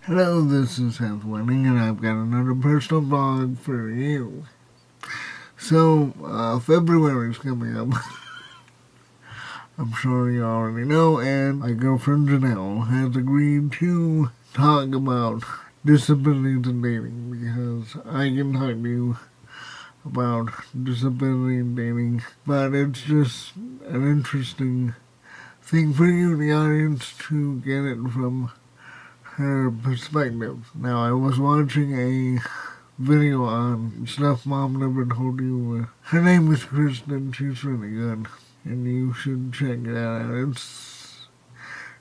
Hello, this is Seth and I've got another personal blog for you. So, February is coming up. I'm sure you already know, and my girlfriend Janelle has agreed to talk about disabilities in dating because I can talk to you about disability in dating, but it's just an interesting thing for you, the audience, to get it from her perspective. Now, I was watching a video on Stuff Mom Never Told You. Her name is Kristen. She's really good, and you should check that out.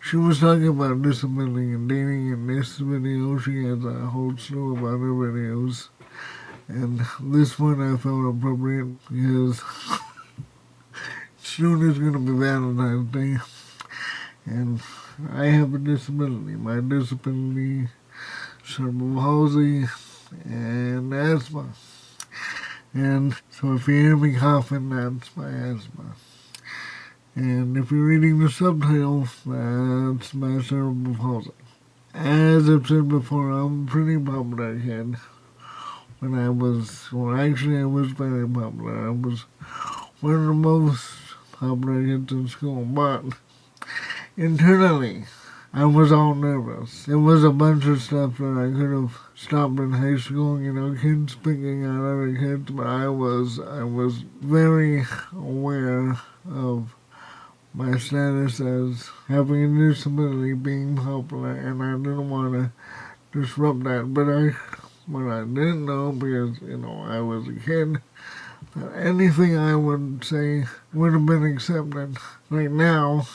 She was talking about disability and dating in this video. She has a whole slew of other videos, and this one I felt appropriate because soon is going to be Valentine's Day, and I have a disability. My disability, cerebral palsy, and asthma. And so if you hear me coughing, that's my asthma. And if you're reading the subtitle, that's my cerebral palsy. As I've said before, I'm a pretty popular kid. I was very popular. I was one of the most popular kids in school, but internally, I was all nervous. There was a bunch of stuff that I could have stopped in high school, kids picking on other kids, but I was very aware of my status as having a disability, being popular, and I didn't want to disrupt that. But I didn't know, because, I was a kid, that anything I would say would have been accepted. Like now,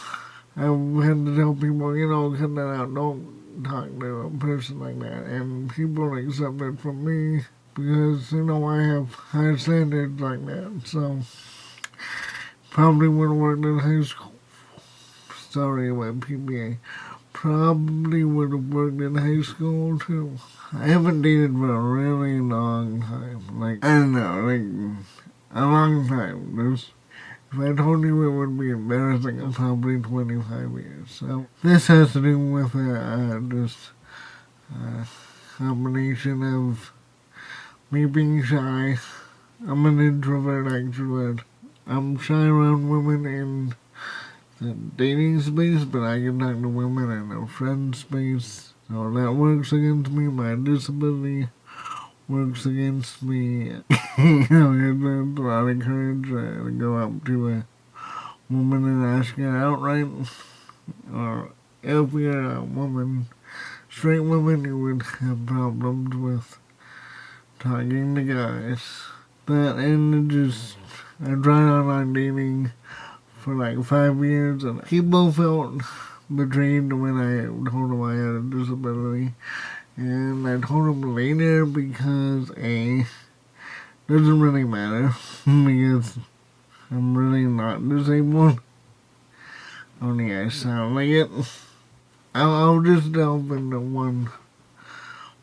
I had to tell people, cut that out, don't talk to a person like that. And people accept it from me because, I have high standards like that. So, probably would have worked in high school. Sorry about PBA. Probably would have worked in high school too. I haven't dated for a really long time. A long time. If I told you it would be embarrassing, probably 25 years. So this has to do with just a combination of me being shy. I'm an introvert, extrovert. I'm shy around women in the dating space, but I can talk to women in a friend space. So that works against me. My disability works against me. It's a lot of courage to go up to a woman and ask her outright. Or if you're a woman, straight woman, you would have problems with talking to guys. I tried online dating for like 5 years, and people felt betrayed when I told them I had a disability. And I told him later because doesn't really matter because I'm really not disabled. Only I sound like it. I'll just delve into one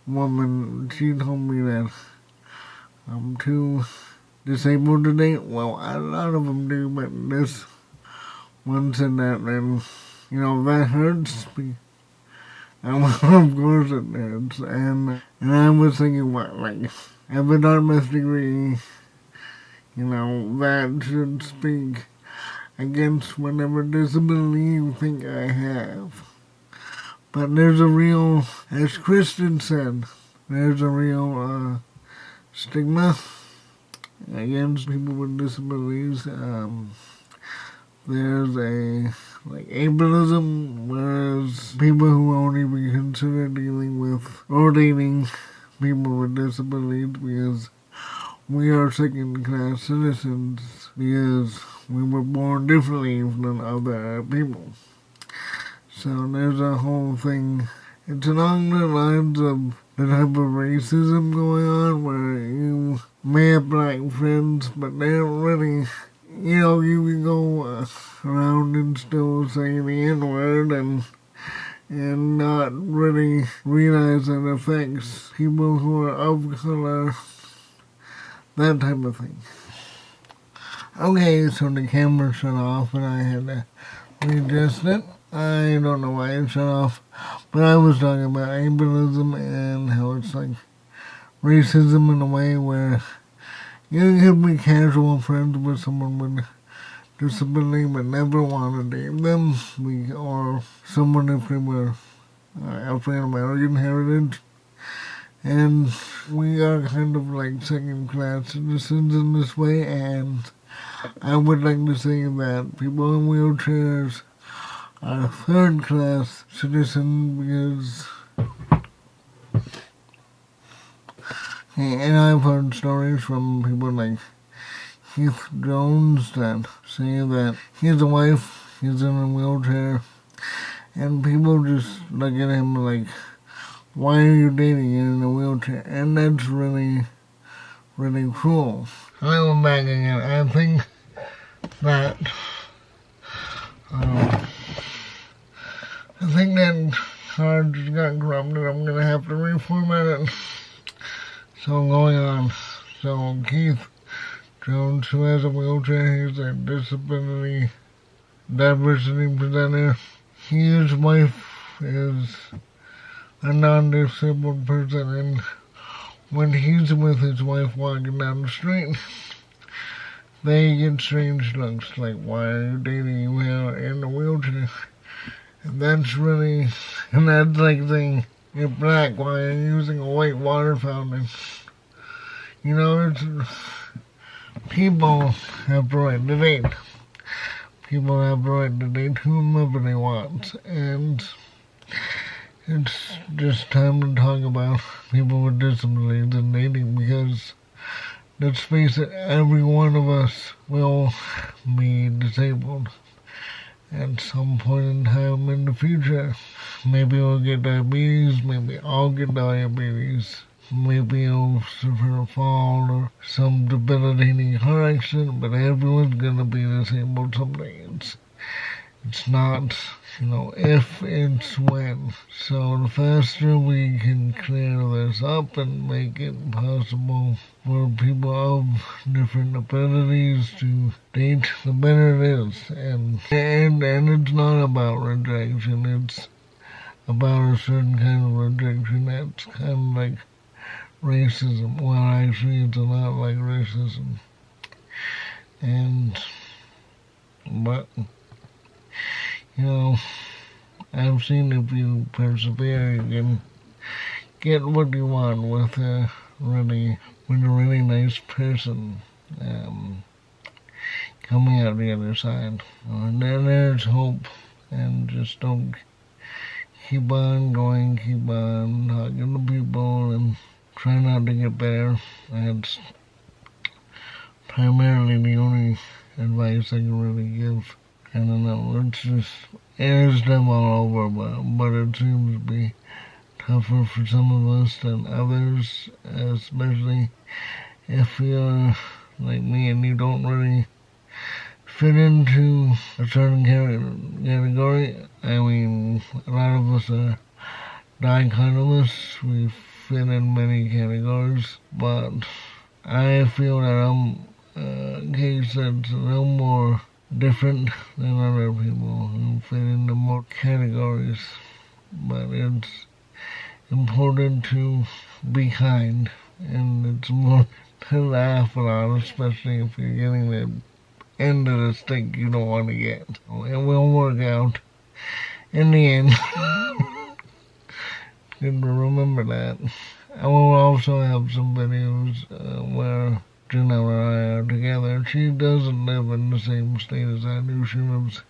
woman. She told me that I'm too disabled to date. Well, a lot of them do, but this one said that, and that hurts me. And of course it hurts. And I was thinking, I have a domestic degree, that should speak against whatever disability you think I have. But there's a real, as Kristen said, there's a real stigma against people with disabilities. There's ableism, whereas people who won't even consider dealing with or dating people with disabilities because we are second-class citizens because we were born differently than other people. So there's a whole thing. It's along the lines of the type of racism going on where you may have black friends, but they don't really, you can go around and still say the N-word and not really realize that it affects people who are of color, that type of thing. Okay, so the camera shut off and I had to readjust it. I don't know why it shut off, but I was talking about ableism and how it's like racism in a way where you can be casual friends with someone with disability but never want to date them, or someone if they were African American heritage. And we are kind of like second class citizens in this way, and I would like to say that people in wheelchairs are third class citizens because, and I've heard stories from people like Keith Jones that say that his wife is in a wheelchair, and people just look at him like, why are you dating in a wheelchair? And that's really, really cruel. I went back again. I think that that card just got corrupted. I'm gonna have to reformat it. So going on. So Keith Jones, who has a wheelchair, he's a disability diversity presenter. His wife is a non-disabled person, and when he's with his wife walking down the street, they get strange looks like, why are you dating you in a wheelchair? And that's like saying, you're black, why are you using a white water fountain? You know, people have the right to date. People have the right to date whomever they want, and it's just time to talk about people with disabilities and dating, because let's face it, every one of us will be disabled at some point in time in the future. Maybe we'll get diabetes, maybe I'll get diabetes, maybe you'll suffer a fall or some debilitating car accident, but everyone's gonna be disabled someday. It's not, if, it's when. So the faster we can clear this up and make it possible for people of different abilities to date, the better it is. And it's not about rejection, it's about a certain kind of rejection that's kind of like racism. Well, actually, it's a lot like racism. But I've seen if you persevere, you can get what you want with a really nice person coming out the other side. And then there's hope, and just don't keep on going, keep on talking to people, and try not to get better. That's primarily the only advice I can really give. I don't know, it's just airs them all over, but it seems to be tougher for some of us than others, especially if you're like me and you don't really fit into a certain category. I mean, a lot of us are dichotomous, we fit in many categories, but I feel that I'm a case that's a little more different than other people who fit into more categories. But it's important to be kind, and it's more to laugh a lot, especially if you're getting the end of the stick you don't want to get. It will work out in the end. Good to remember that. I will also have some videos where Janelle and I are together. She doesn't live in the same state as I do. She lives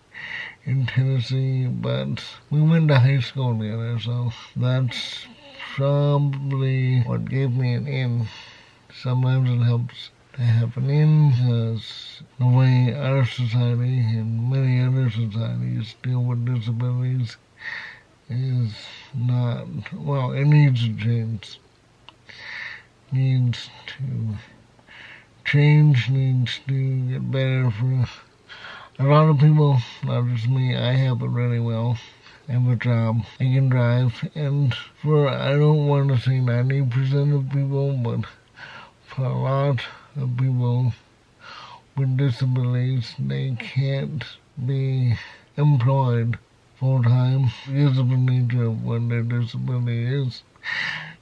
in Tennessee, but we went to high school together, so that's probably what gave me an in. Sometimes it helps to have an in, because the way our society and many other societies deal with disabilities is not, well, it needs to change. Needs to get better for a lot of people, not just me. I have it really well. I have a job, I can drive, and I don't want to say 90% of people, but for a lot of people with disabilities, they can't be employed full-time because of the nature of what their disability is.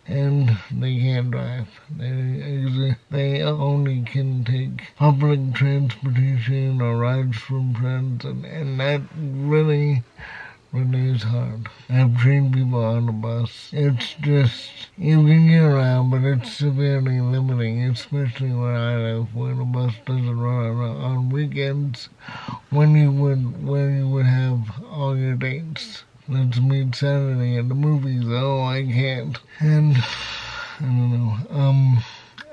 And they can't drive. They only can take public transportation or rides from friends, and that really is hard. I've trained people on the bus. It's just, you can get around, but it's severely limiting, especially where I live, where the bus doesn't run on weekends when you would have all your dates. Let's meet Saturday at the movies. Oh, I can't. And I don't know.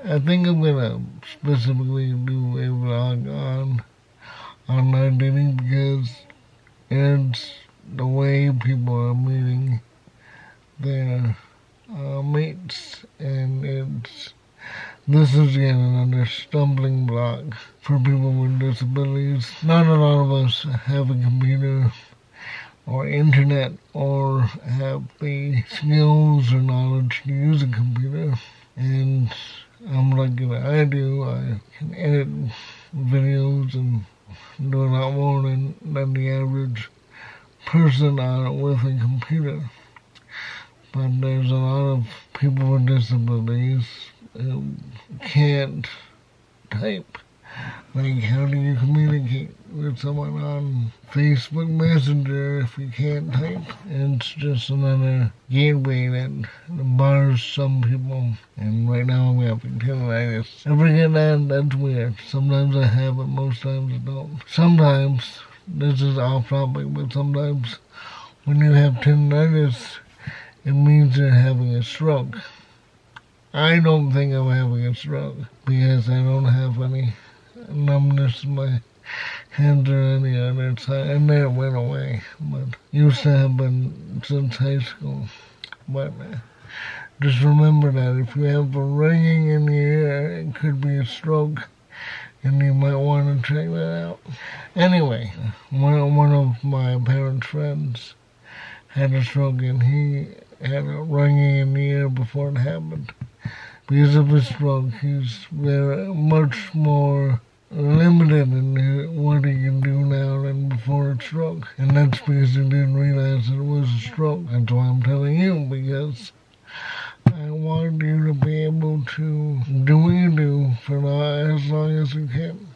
I think I'm gonna specifically do a vlog on online dating because it's the way people are meeting their mates, and this is yet another stumbling block for people with disabilities. Not a lot of us have a computer or internet or have the skills or knowledge to use a computer, and I'm lucky that I do. I can edit videos and do a lot more than the average person with a computer. But there's a lot of people with disabilities who can't type. Like, how do you communicate with someone on Facebook Messenger if you can't type? It's just another gateway that bars some people. And right now I'm having tinnitus. I forget that's weird. Sometimes I have it, most times I don't. Sometimes, this is off topic, but sometimes when you have tinnitus, it means you're having a stroke. I don't think I'm having a stroke because I don't have any numbness in my hands or any other side, and then it went away. But used to have been since high school. But just remember that if you have a ringing in the ear, it could be a stroke, and you might want to check that out. Anyway, one of my parents' friends had a stroke, and he had a ringing in the ear before it happened. Because of his stroke, he's very much more limited in what he can do now than before a stroke. And that's because he didn't realize it was a stroke. That's why I'm telling you, because I want you to be able to do what you do for as long as you can.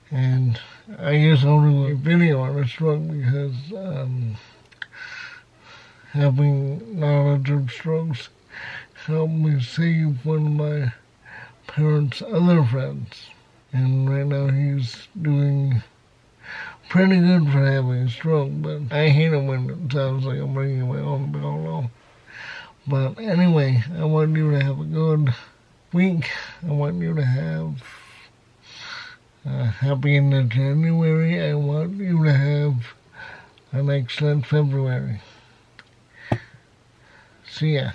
And I guess I'll do a video on a stroke because having knowledge of strokes helped me save one of my parents' other friends. And right now he's doing pretty good for having a stroke, but I hate it when it sounds like I'm ringing my own bell. But anyway, I want you to have a good week. I want you to have a happy end of January. I want you to have an excellent February. See ya.